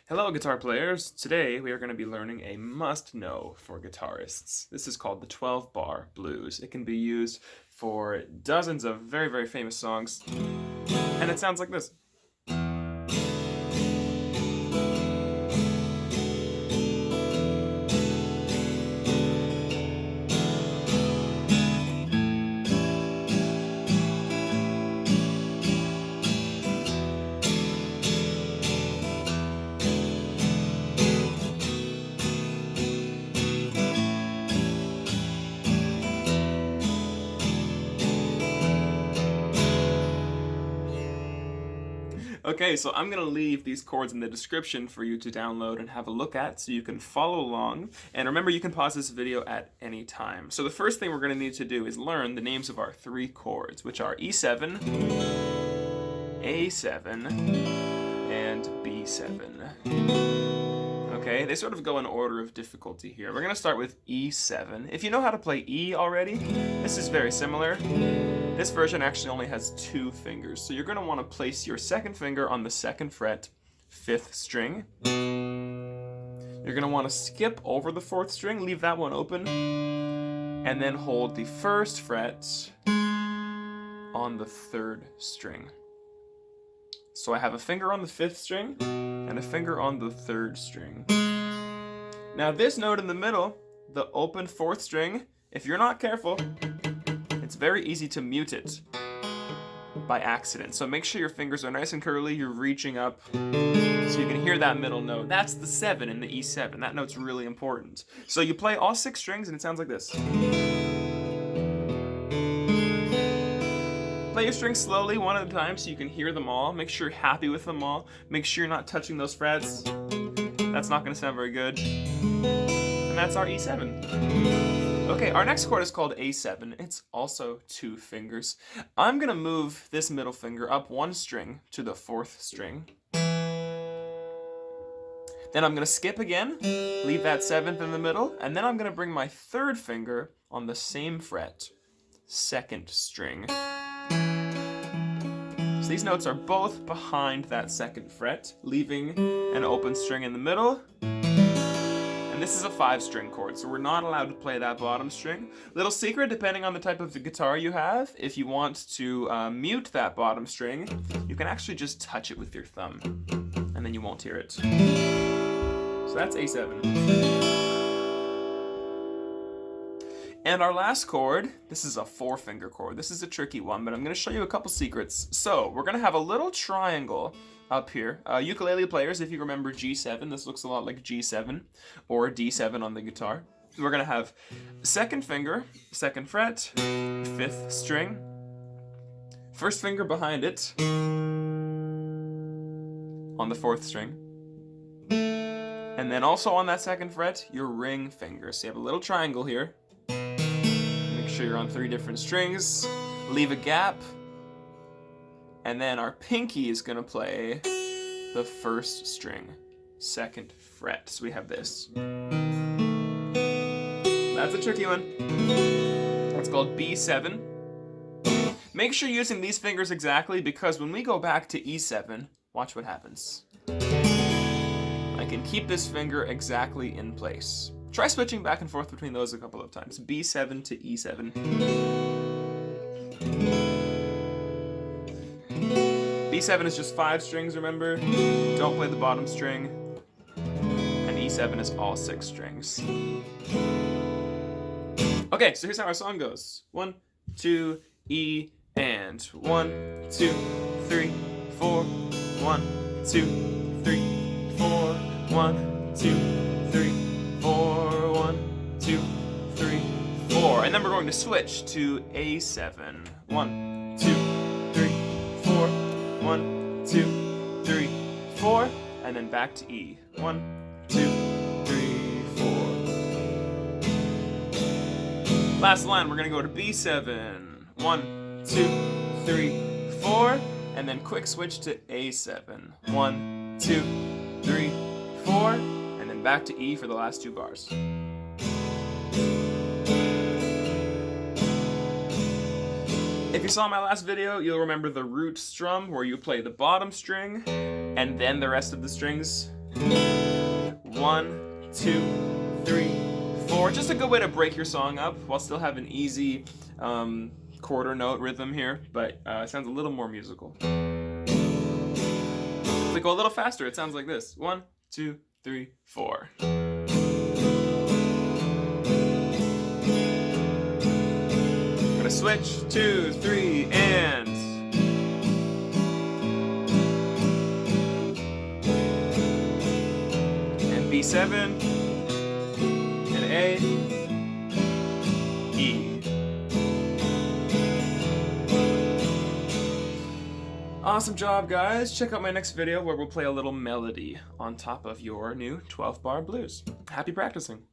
Hello, guitar players! Today we are going to be learning a must-know for guitarists. This is called the 12-bar blues. It can be used for dozens of very, very famous songs, and it sounds like this. Okay, so I'm going to leave these chords in the description for you to download and have a look at so you can follow along. And remember, you can pause this video at any time. So the first thing we're going to need to do is learn the names of our three chords, which are E7, A7, and B7. Okay, they sort of go in order of difficulty here. We're going to start with E7. If you know how to play E already, this is very similar. This version actually only has 2 fingers, so you're going to want to place your second finger on the 2nd fret, 5th string. You're going to want to skip over the 4th string, leave that one open, and then hold the 1st fret on the 3rd string. So I have a finger on the 5th string and a finger on the 3rd string. Now this note in the middle, the open 4th string, if you're not careful, it's very easy to mute it by accident. So make sure your fingers are nice and curly, you're reaching up so you can hear that middle note. That's the 7 in the E7. That note's really important. So you play all 6 strings and it sounds like this. Play your strings slowly, one at a time, so you can hear them all. Make sure you're happy with them all. Make sure you're not touching those frets. That's not going to sound very good. And that's our E7. Okay, our next chord is called A7. It's also 2 fingers. I'm going to move this middle finger up 1 string to the 4th string. Then I'm going to skip again, leave that 7th in the middle, and then I'm going to bring my 3rd finger on the same fret, 2nd string. So these notes are both behind that 2nd fret, leaving an open string in the middle. And this is a 5-string chord, so we're not allowed to play that bottom string. Little secret, depending on the type of the guitar you have, if you want to mute that bottom string, you can actually just touch it with your thumb, and then you won't hear it. So that's A7. And our last chord, this is a 4-finger chord. This is a tricky one, but I'm going to show you a couple secrets. So we're going to have a little triangle up here. Ukulele players, if you remember G7, this looks a lot like G7 or D7 on the guitar. So we're going to have 2nd finger, 2nd fret, 5th string, 1st finger behind it on the 4th string. And then also on that 2nd fret, your ring finger. So you have a little triangle here. Make sure you're on 3 different strings. Leave a gap. And then our pinky is going to play the 1st string, 2nd fret. So we have this. That's a tricky one. It's called B7. Make sure you're using these fingers exactly, because when we go back to E7, watch what happens. I can keep this finger exactly in place. Try switching back and forth between those a couple of times. B7 to E7. B7 is just 5 strings, remember? Don't play the bottom string. And E7 is all 6 strings. Okay, so here's how our song goes. 1, 2, E, and 1, 2, 3, 4. 1, 2, 3, 4. 1, 2, 3, 4. 1, 2, 3, 4. And then we're going to switch to A7. 1, 2, 3, 4. 1, 2, 3, 4. And then back to E. 1, 2, 3, 4. Last line, we're going to go to B7. 1, 2, 3, 4. And then quick switch to A7. 1, 2, 3, 4. And then back to E for the last 2 bars. If you saw my last video, you'll remember the root strum, where you play the bottom string and then the rest of the strings. 1, 2, 3, 4. Just a good way to break your song up while still having easy quarter note rhythm here, but it sounds a little more musical. If we go a little faster, it sounds like this. 1, 2, 3, 4. Gonna switch, 2, 3, and B7, and A, E. Awesome job, guys. Check out my next video where we'll play a little melody on top of your new 12-bar blues. Happy practicing.